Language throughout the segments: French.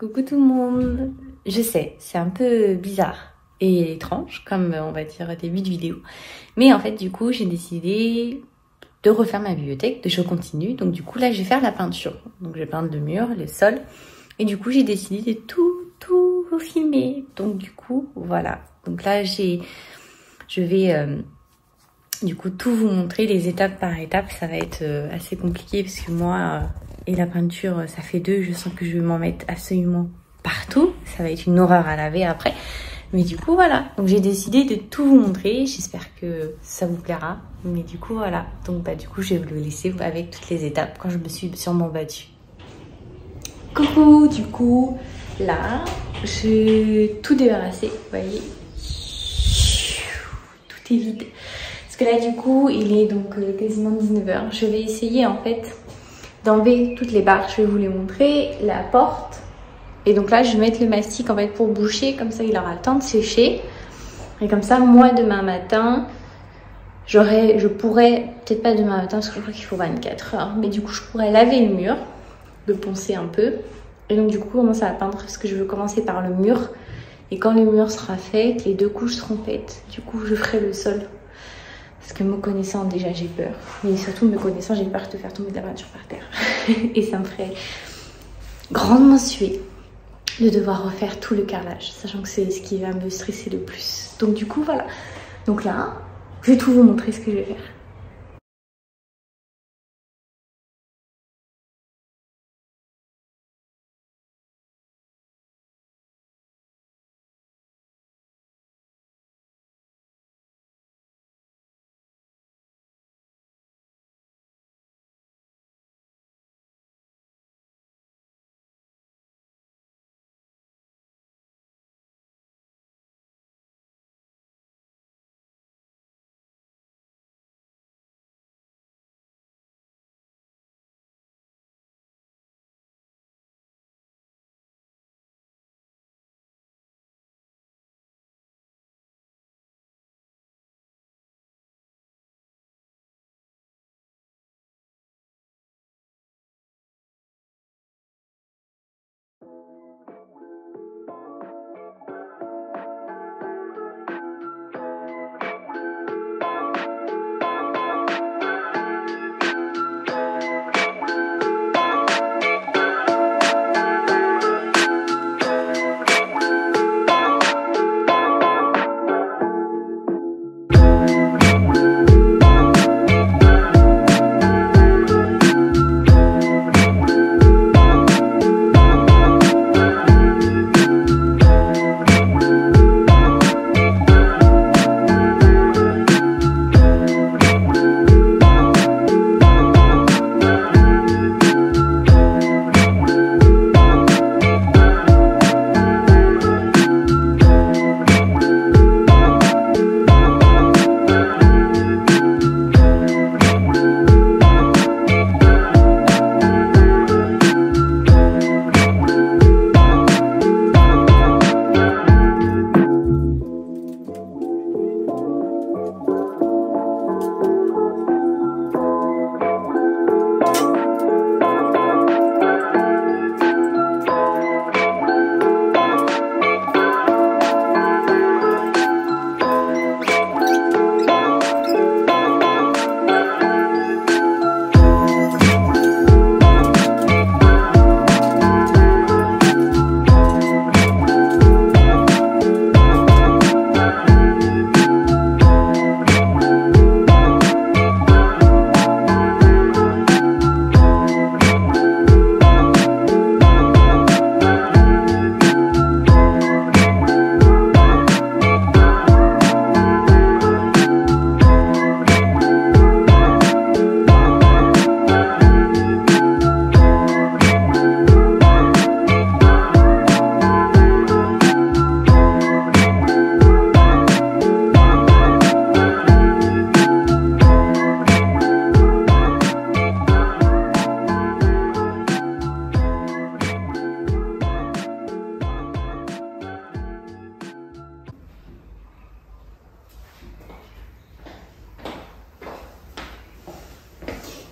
Coucou tout le monde. Je sais, c'est un peu bizarre et étrange comme on va dire début de vidéo. Mais en fait du coup j'ai décidé de refaire ma bibliothèque, je continue. Donc du coup là je vais faire la peinture. Donc je vais peindre le mur, le sol. Et du coup j'ai décidé de tout filmer. Donc du coup voilà. Donc là je vais du coup tout vous montrer les étapes par étape. Ça va être assez compliqué parce que moi et la peinture ça fait deux. Je sens que je vais m'en mettre absolument partout. Ça va être une horreur à laver après. Mais du coup voilà. Donc j'ai décidé de tout vous montrer. J'espère que ça vous plaira. Mais du coup voilà. Donc bah du coup je vais vous le laisser avec toutes les étapes quand je me suis sûrement battue. Coucou, du coup là j'ai tout débarrassé. Vous voyez, tout est vide. Parce que là du coup il est donc quasiment 19 h. Je vais essayer en fait d'enlever toutes les barres. Je vais vous les montrer. La porte. Et donc là je vais mettre le mastic en fait pour boucher. Comme ça il aura le temps de sécher. Et comme ça moi demain matin je pourrais, peut-être pas demain matin parce que je crois qu'il faut 24 h. Mais du coup je pourrais laver le mur. Le poncer un peu. Et donc du coup commencer à peindre. Parce que je veux commencer par le mur. Et quand le mur sera fait, que les deux couches seront faites, du coup je ferai le sol. Parce que me connaissant déjà j'ai peur. Mais surtout me connaissant j'ai peur de faire tomber de la peinture par terre. Et ça me ferait grandement suer de devoir refaire tout le carrelage. Sachant que c'est ce qui va me stresser le plus. Donc du coup voilà. Donc là, je vais tout vous montrer ce que je vais faire.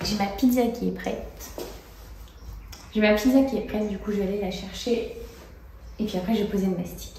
J'ai ma pizza qui est prête. Du coup je vais aller la chercher Et puis après, je vais poser le mastic.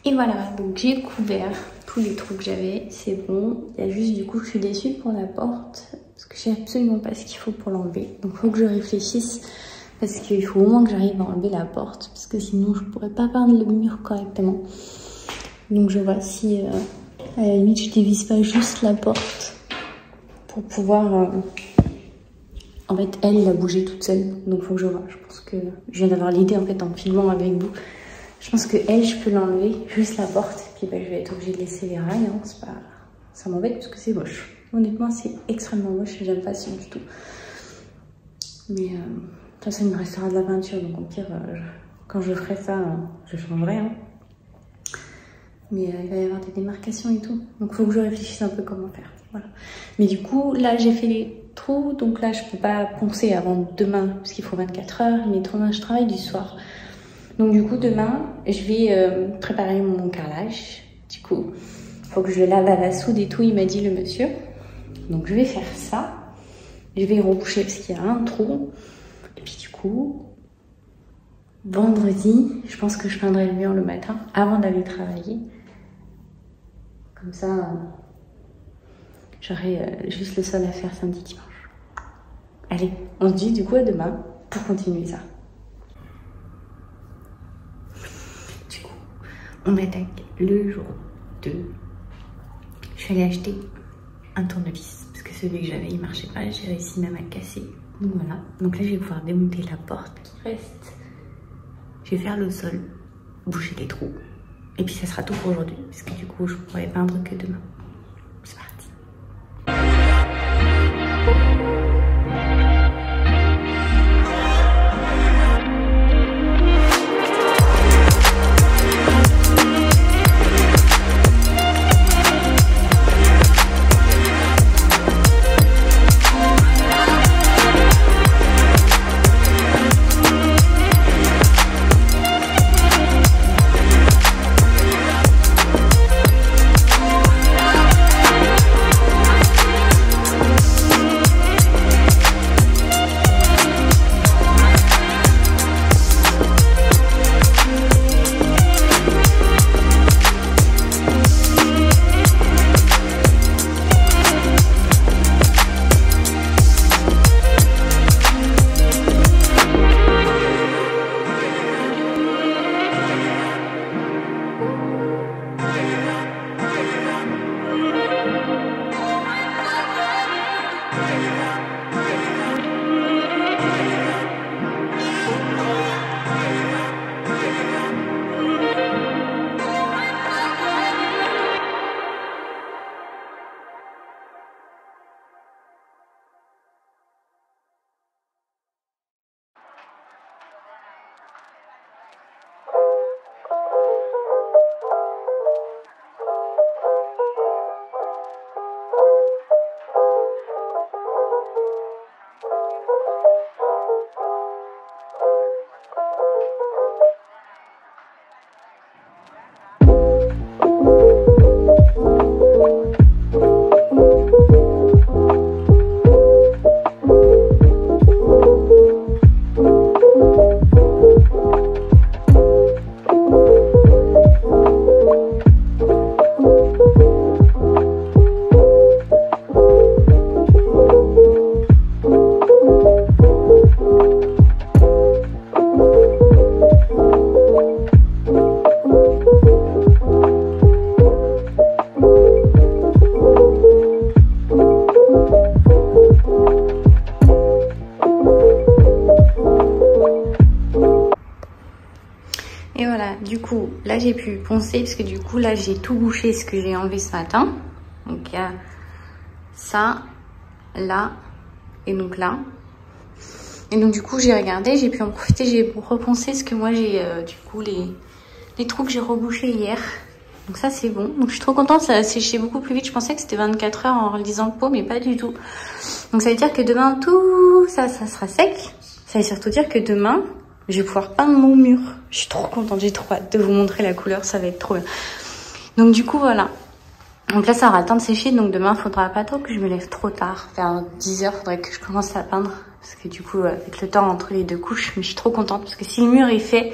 Et voilà, donc j'ai couvert tous les trous que j'avais, c'est bon. Il y a juste du coup, je suis déçue pour la porte, parce que je sais absolument pas ce qu'il faut pour l'enlever. Donc il faut que je réfléchisse, parce qu'il faut au moins que j'arrive à enlever la porte, parce que sinon je pourrais pas peindre le mur correctement. Donc je vois si, à la limite, je dévisse pas juste la porte, pour pouvoir... En fait, elle a bougé toute seule, donc il faut que je vois. Je pense que je viens d'avoir l'idée en fait en filmant avec vous. Je pense que elle, je peux l'enlever, juste la porte, puis bah, je vais être obligée de laisser les rails. Hein. C'est pas... Ça m'embête parce que c'est moche. Honnêtement, c'est extrêmement moche et j'aime pas ça du tout. Mais de toute façon, il me restera de la peinture, donc au pire, quand je ferai ça, je changerai. Hein. Mais il va y avoir des démarcations et tout, donc il faut que je réfléchisse un peu comment faire. Voilà. Mais du coup, là, j'ai fait les trous, donc là, je peux pas poncer avant demain, parce qu'il faut 24 heures, mais demain, je travaille du soir. Donc du coup, demain, je vais préparer mon carrelage. Du coup, il faut que je le lave à la soude et tout, il m'a dit le monsieur. Donc je vais faire ça. Je vais reboucher parce qu'il y a un trou. Et puis du coup, vendredi, je pense que je peindrai le mur le matin avant d'aller travailler. Comme ça, j'aurai juste le sol à faire samedi, dimanche. Allez, on se dit du coup à demain pour continuer ça. On attaque le jour 2. Je suis allée acheter un tournevis parce que celui que j'avais il marchait pas, j'ai réussi même à le casser. Donc voilà, donc là je vais pouvoir démonter la porte qui reste. Je vais faire le sol, boucher les trous et puis ça sera tout pour aujourd'hui parce que du coup je pourrai peindre que demain. C'est parti. là j'ai pu poncer parce que du coup là j'ai tout bouché ce que j'ai enlevé ce matin. Donc il y a ça, là et donc là. Et donc du coup j'ai regardé, j'ai pu en profiter, j'ai reponcé ce que moi j'ai du coup les trous que j'ai rebouchés hier. Donc ça c'est bon. Donc je suis trop contente, ça a séché beaucoup plus vite. Je pensais que c'était 24 heures en relisant le pot, mais pas du tout. Donc ça veut dire que demain tout ça sera sec. Ça veut surtout dire que demain je vais pouvoir peindre mon mur. Je suis trop contente, j'ai trop hâte de vous montrer la couleur, ça va être trop bien. Donc du coup voilà. Donc là ça aura le temps de sécher, donc demain faudra pas trop que je me lève trop tard. Vers 10 heures, faudrait que je commence à peindre. Parce que du coup avec le temps entre les deux couches, mais je suis trop contente parce que si le mur est fait,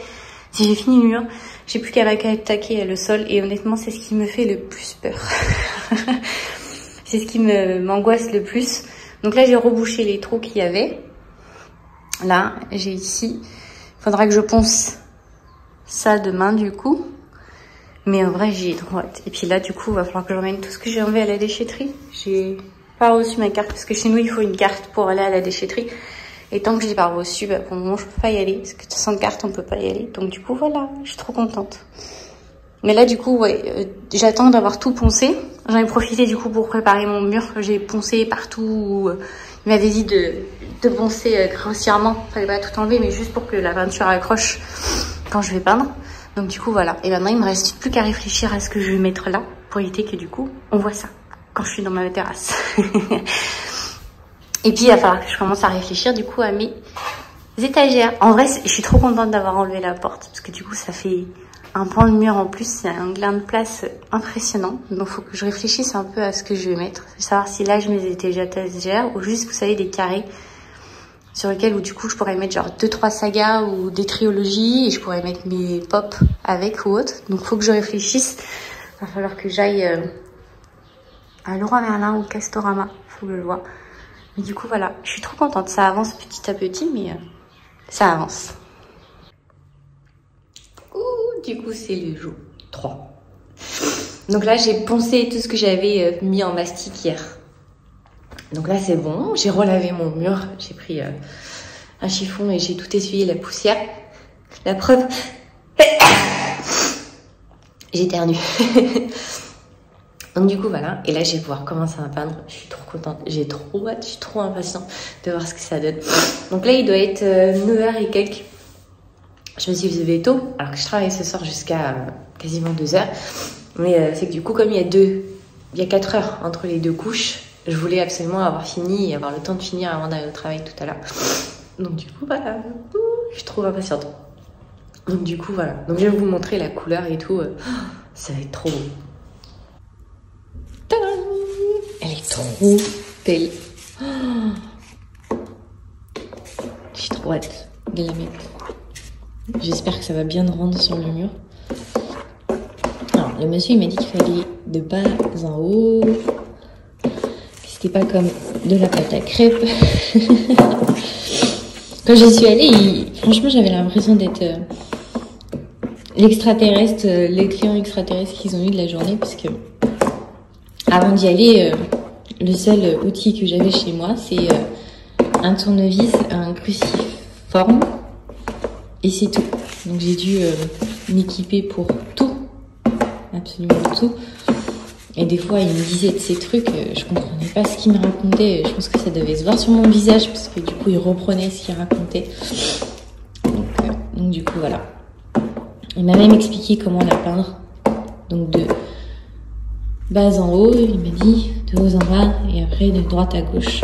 si j'ai fini le mur, j'ai plus qu'à attaquer le sol et honnêtement c'est ce qui me fait le plus peur. C'est ce qui m'angoisse le plus. Donc là j'ai rebouché les trous qu'il y avait. Là j'ai ici, faudra que je ponce ça demain du coup. Mais en vrai j'ai trop hâte. Et puis là du coup il va falloir que j'emmène tout ce que j'ai enlevé à la déchetterie. J'ai pas reçu ma carte parce que chez nous il faut une carte pour aller à la déchetterie. Et tant que je l'ai pas reçue, bah, pour le moment je peux pas y aller. Parce que sans carte on peut pas y aller. Donc du coup voilà, je suis trop contente. Mais là du coup ouais, j'attends d'avoir tout poncé. J'en ai profité du coup pour préparer mon mur. J'ai poncé partout. Il m'avait dit de poncer grossièrement. Fallait pas tout enlever mais juste pour que la peinture accroche quand je vais peindre. Donc du coup voilà. Et maintenant il me reste plus qu'à réfléchir à ce que je vais mettre là. Pour éviter que du coup on voit ça quand je suis dans ma terrasse. Et puis il va falloir que je commence à réfléchir du coup à mes étagères. En vrai je suis trop contente d'avoir enlevé la porte. Parce que du coup ça fait un pan de mur en plus. C'est un gain de place impressionnant. Donc il faut que je réfléchisse un peu à ce que je vais mettre. Savoir si là je mets des étagères ou juste vous savez des carrés. Sur lesquels où du coup je pourrais mettre genre 2-3 sagas ou des trilogies. Et je pourrais mettre mes pop avec ou autre. Donc il faut que je réfléchisse. Il va falloir que j'aille à Leroy Merlin ou Castorama. Faut que je vois. Mais du coup, voilà, je suis trop contente. Ça avance petit à petit, mais ça avance. Ouh, du coup, c'est le jour 3. Donc là, j'ai poncé tout ce que j'avais mis en mastic hier. Donc là, c'est bon. J'ai relavé mon mur. J'ai pris un chiffon et j'ai tout essuyé la poussière. La preuve, j'ai éternué. Donc du coup voilà, et là je vais pouvoir commencer à peindre, je suis trop contente, j'ai trop hâte, je suis trop impatiente de voir ce que ça donne. Donc là il doit être 9h et quelques, je me suis levée tôt, alors que je travaille ce soir jusqu'à quasiment 2h, mais c'est que du coup comme il y a 4 heures entre les deux couches, je voulais absolument avoir fini et avoir le temps de finir avant d'aller au travail tout à l'heure. Donc du coup voilà, je suis trop impatiente. Donc du coup voilà, donc je vais vous montrer la couleur et tout, ça va être trop beau. Elle est trop belle. Oh, j'ai trop hâte de la mettre. J'espère que ça va bien rendre sur le mur. Alors, le monsieur il m'a dit qu'il fallait de bas en haut. C'était pas comme de la pâte à crêpes. Quand j'y suis allée, franchement j'avais l'impression d'être l'extraterrestre, les clients extraterrestres qu'ils ont eu de la journée, parce que avant d'y aller, le seul outil que j'avais chez moi, c'est un tournevis, un cruciforme, et c'est tout. Donc j'ai dû m'équiper pour tout, absolument tout. Et des fois, il me disait de ces trucs, je comprenais pas ce qu'il me racontait. Je pense que ça devait se voir sur mon visage, parce que du coup, il reprenait ce qu'il racontait. Donc du coup, voilà. Il m'a même expliqué comment la peindre. Donc de bas en haut, il m'a dit de haut en bas et après de droite à gauche.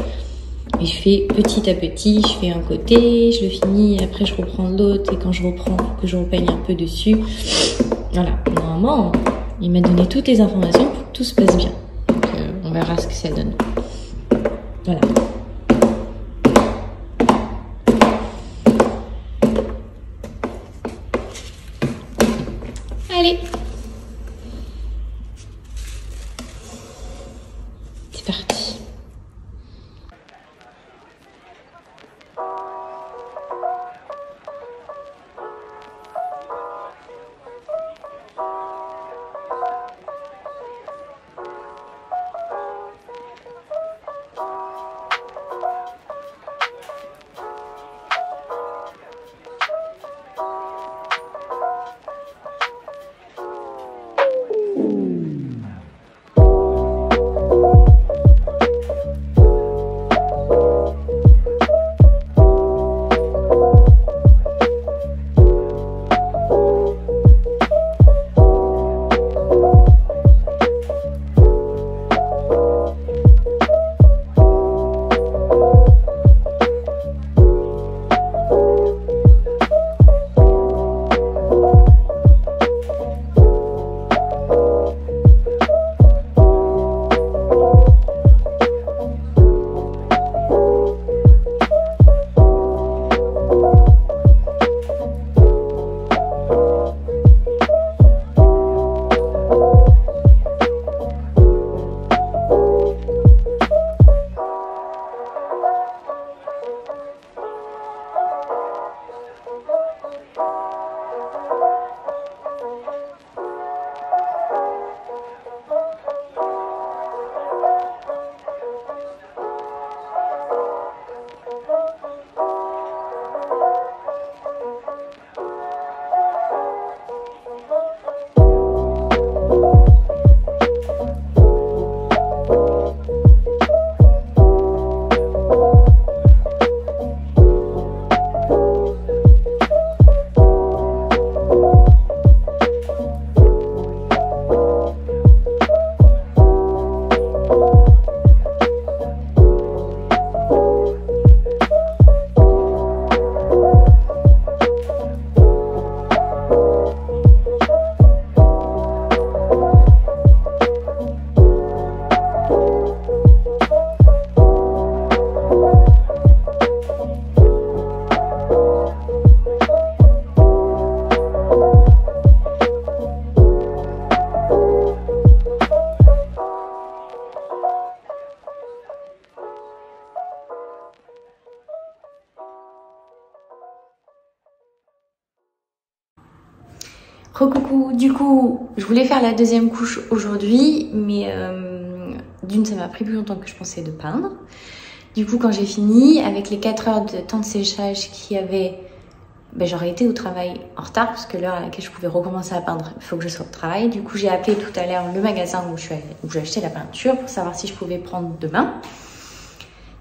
Et je fais petit à petit, je fais un côté, je le finis, après je reprends l'autre et quand je reprends, que je repeigne un peu dessus. Voilà, normalement, il m'a donné toutes les informations pour que tout se passe bien. Donc on verra ce que ça donne. Voilà. Allez. C'est parti. Recoucou, du coup, je voulais faire la deuxième couche aujourd'hui, mais d'une, ça m'a pris plus longtemps que je pensais de peindre. Du coup, quand j'ai fini, avec les 4 heures de temps de séchage qu'il y avait, j'aurais été au travail en retard, parce que l'heure à laquelle je pouvais recommencer à peindre, il faut que je sois au travail. Du coup, j'ai appelé tout à l'heure le magasin où j'ai acheté la peinture pour savoir si je pouvais prendre demain.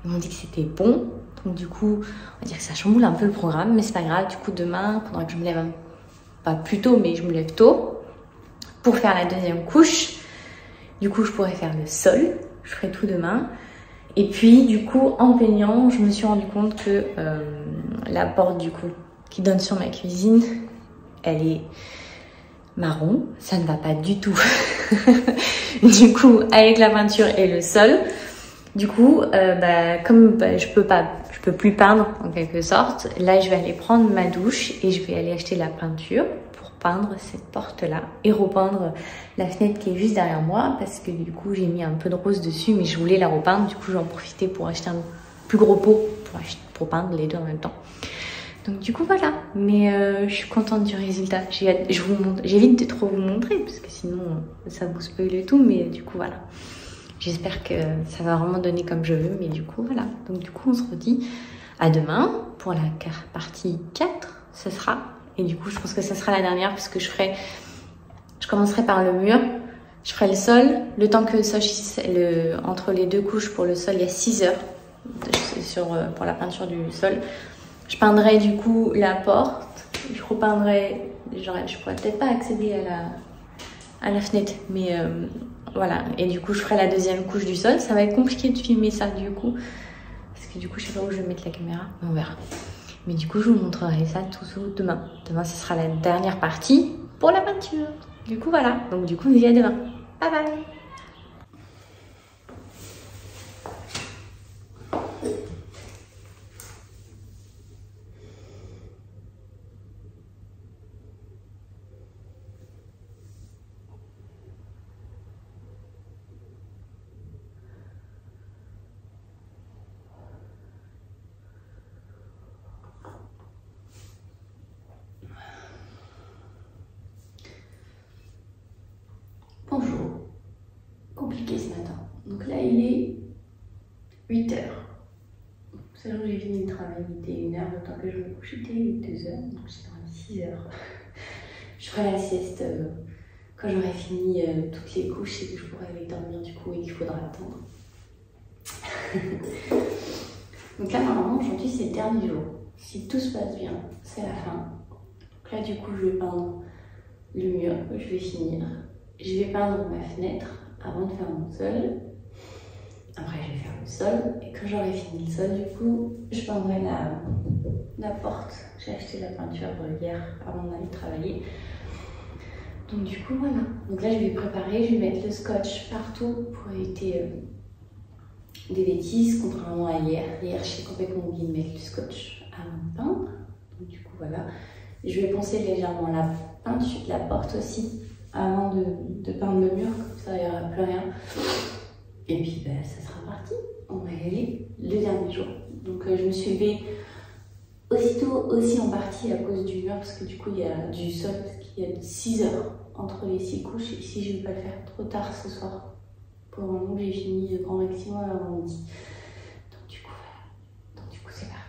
Ils m'ont dit que c'était bon, donc du coup, on va dire que ça chamboule un peu le programme, mais c'est pas grave. Du coup, demain, il faudra que je me lève pas plus tôt, mais je me lève tôt pour faire la deuxième couche. Du coup, je pourrais faire le sol. Je ferai tout demain. Et puis, du coup, en peignant, je me suis rendu compte que la porte, du coup, qui donne sur ma cuisine, elle est marron. Ça ne va pas du tout. Du coup, avec la peinture et le sol, du coup, comme je peux plus peindre en quelque sorte, là je vais aller prendre ma douche et je vais aller acheter la peinture pour peindre cette porte-là et repeindre la fenêtre qui est juste derrière moi parce que du coup j'ai mis un peu de rose dessus mais je voulais la repeindre, du coup j'en profitais pour acheter un plus gros pot pour peindre les deux en même temps. Donc du coup voilà, mais je suis contente du résultat. J'évite de trop vous montrer parce que sinon ça vous spoil et tout, mais du coup voilà. J'espère que ça va vraiment donner comme je veux, mais du coup, voilà. Donc du coup, on se redit à demain pour la partie 4, ce sera. Et du coup, je pense que ça sera la dernière parce que je commencerai par le mur, je ferai le sol, le temps que entre les deux couches pour le sol, il y a 6 heures pour la peinture du sol. Je peindrai du coup la porte, je repeindrai, je pourrais peut-être pas accéder à la fenêtre, mais voilà, et du coup je ferai la deuxième couche du sol. Ça va être compliqué de filmer ça du coup, parce que du coup je sais pas où je vais mettre la caméra, mais on verra. Mais du coup je vous montrerai ça tout demain. Demain ce sera la dernière partie pour la peinture. Du coup voilà, donc du coup on se dit à demain. Bye bye. Bonjour, compliqué ce matin. Donc là il est 8 h. C'est l'heure où j'ai fini le travail, il était 1 h, le temps que je me couche, il était 2 h, donc c'est dans les 6 h. Je ferai la sieste quand j'aurai fini toutes les couches et que je pourrai aller dormir du coup et qu'il faudra attendre. Donc là normalement aujourd'hui c'est le dernier jour. Si tout se passe bien, c'est la fin. Donc là du coup je vais peindre le mur, je vais finir. Je vais peindre ma fenêtre avant de faire mon sol. Après, je vais faire le sol. Et quand j'aurai fini le sol, du coup, je peindrai la porte. J'ai acheté la peinture hier avant d'aller travailler. Donc du coup, voilà. Donc là, je vais préparer. Je vais mettre le scotch partout pour éviter des bêtises. Contrairement à hier. Hier, j'ai complètement oublié de mettre le scotch avant de peindre. Donc du coup, voilà. Je vais poncer légèrement la peinture, la porte aussi, avant de peindre le mur, comme ça il n'y aura plus rien. Et puis ça sera parti, on va y aller le dernier jour. Donc je me suis levée aussitôt aussi en partie à cause du mur, parce que du coup il y a du sol, parce qu'il y a 6 heures entre les 6 couches, et si je ne vais pas le faire trop tard ce soir, pour le moment j'ai fini le grand maximum avant midi. Donc du coup voilà, donc du coup c'est parti.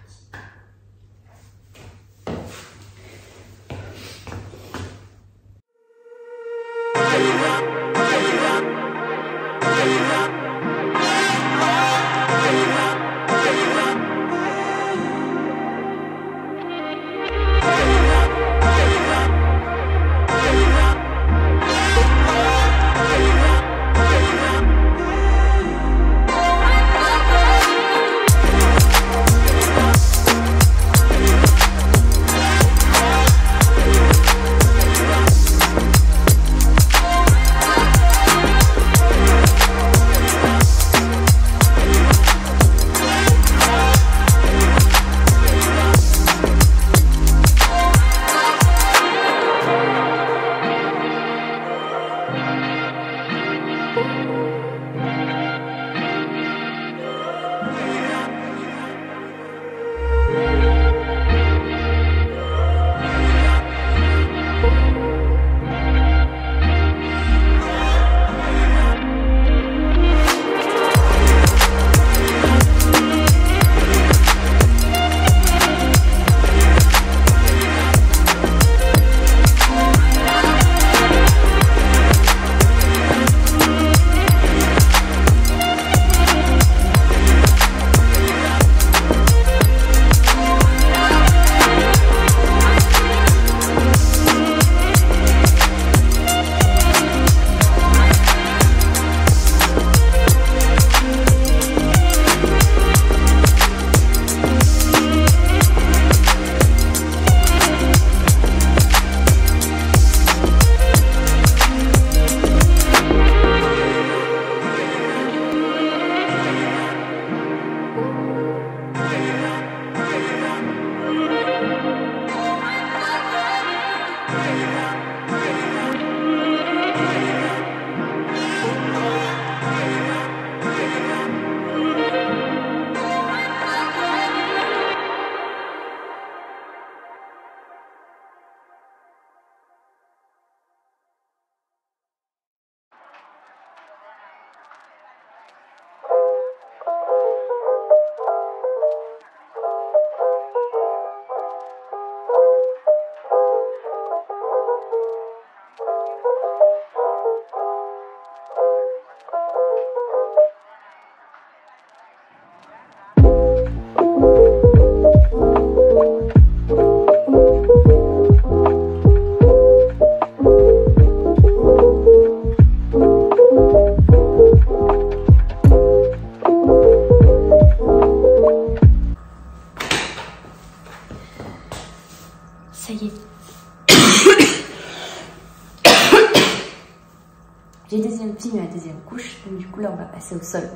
continue la deuxième couche. Donc du coup là on va passer au sol.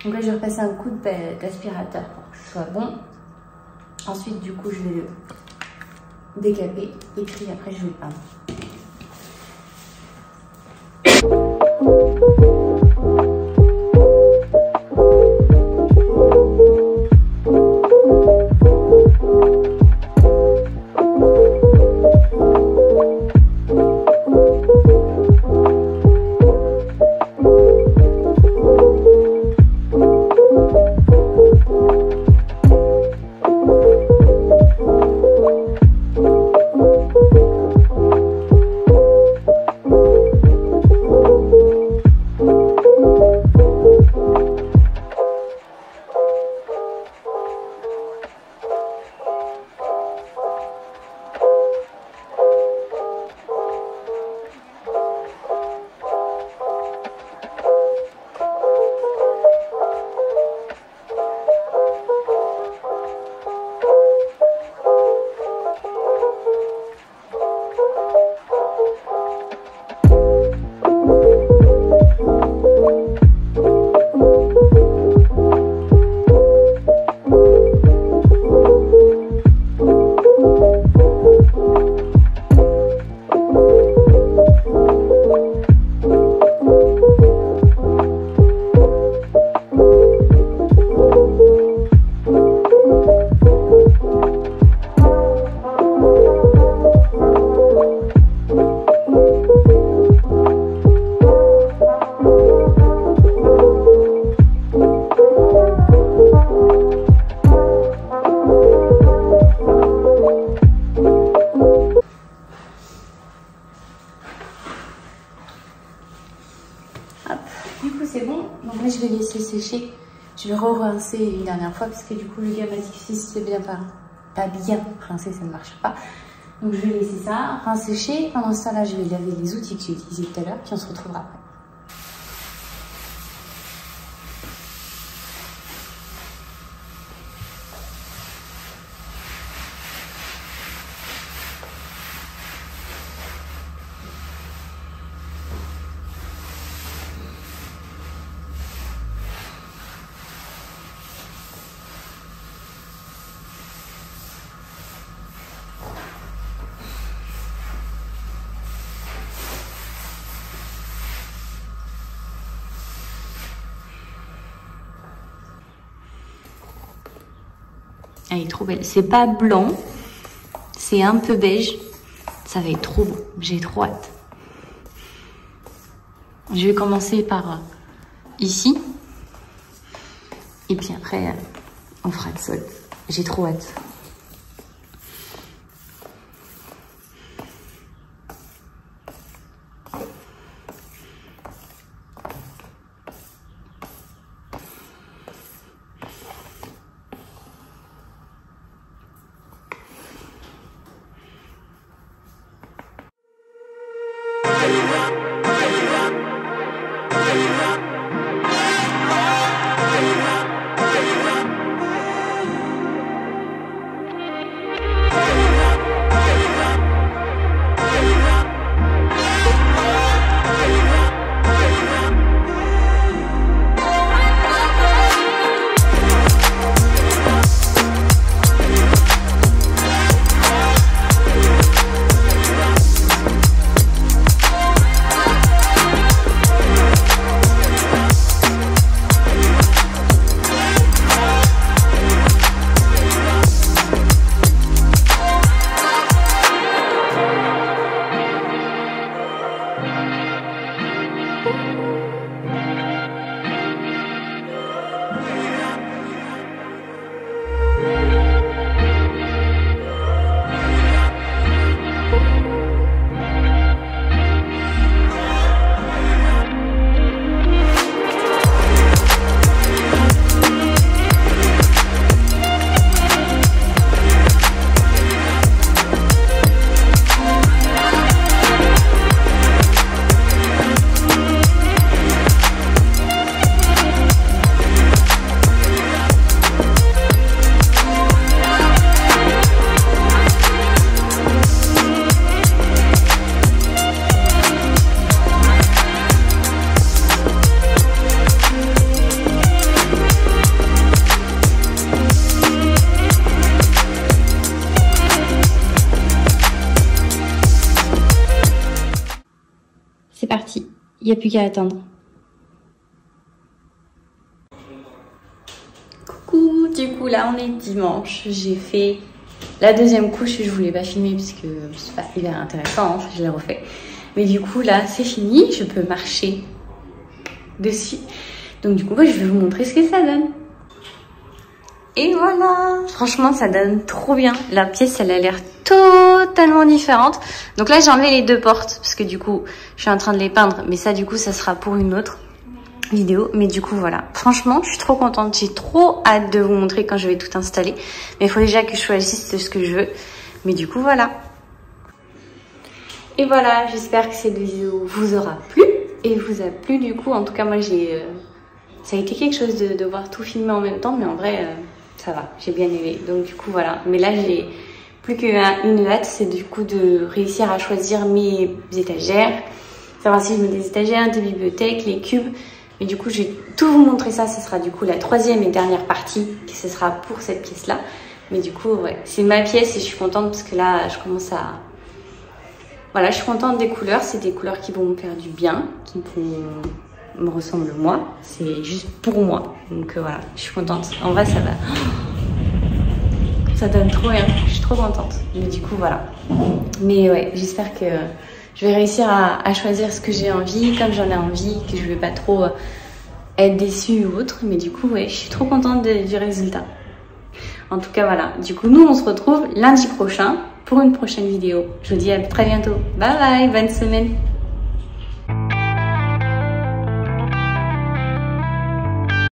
Donc là je vais repasser un coup d'aspirateur pour que ce soit bon. Ensuite du coup je vais le décaper et puis après je vais le peindre. Du coup c'est bon, donc là je vais laisser sécher. Je vais re-rincer une dernière fois parce que du coup le gars m'a dit que si c'est bien pas bien rincé ça ne marche pas. Donc je vais laisser ça rincer sécher. Pendant ce temps-là je vais laver les outils que j'ai utilisés tout à l'heure puis on se retrouvera après. Elle est trop belle. C'est pas blanc, c'est un peu beige. Ça va être trop beau. J'ai trop hâte. Je vais commencer par ici. Et puis après, on fera le sol. J'ai trop hâte. Il n'y a plus qu'à attendre. Coucou, du coup là on est dimanche. J'ai fait la deuxième couche. Je voulais pas filmer puisque c'est pas hyper intéressant, hein, je l'ai refait. Mais du coup là c'est fini, je peux marcher dessus. Donc du coup je vais vous montrer ce que ça donne. Et voilà, franchement ça donne trop bien. La pièce elle a l'air totalement différente. Donc là j'ai enlevé les deux portes parce que du coup je suis en train de les peindre. Mais ça du coup ça sera pour une autre vidéo. Mais du coup voilà, franchement je suis trop contente. J'ai trop hâte de vous montrer quand je vais tout installer. Mais il faut déjà que je choisisse ce que je veux. Mais du coup voilà. Et voilà, j'espère que cette vidéo vous aura plu. Et vous a plu du coup. En tout cas moi j'ai... ça a été quelque chose de devoir tout filmer en même temps. Mais en vrai... ça va, j'ai bien aimé. Donc du coup voilà. Mais là j'ai plus qu'une hâte, c'est du coup de réussir à choisir mes étagères. Savoir si je mets des étagères, des bibliothèques, les cubes. Mais du coup je vais tout vous montrer ça. Ce sera du coup la troisième et dernière partie. Ce sera pour cette pièce là. Mais du coup ouais, c'est ma pièce et je suis contente parce que là je commence à... Voilà, je suis contente des couleurs. C'est des couleurs qui vont me faire du bien, qui me ressemble moi, c'est juste pour moi. Donc voilà, je suis contente. En vrai, ça va. Ça donne trop bien. Je suis trop contente. Mais du coup, voilà. Mais ouais, j'espère que je vais réussir à choisir ce que j'ai envie, comme j'en ai envie, que je vais pas trop être déçue ou autre. Mais du coup, ouais, je suis trop contente du résultat. En tout cas, voilà. Du coup, nous, on se retrouve lundi prochain pour une prochaine vidéo. Je vous dis à très bientôt. Bye bye, bonne semaine.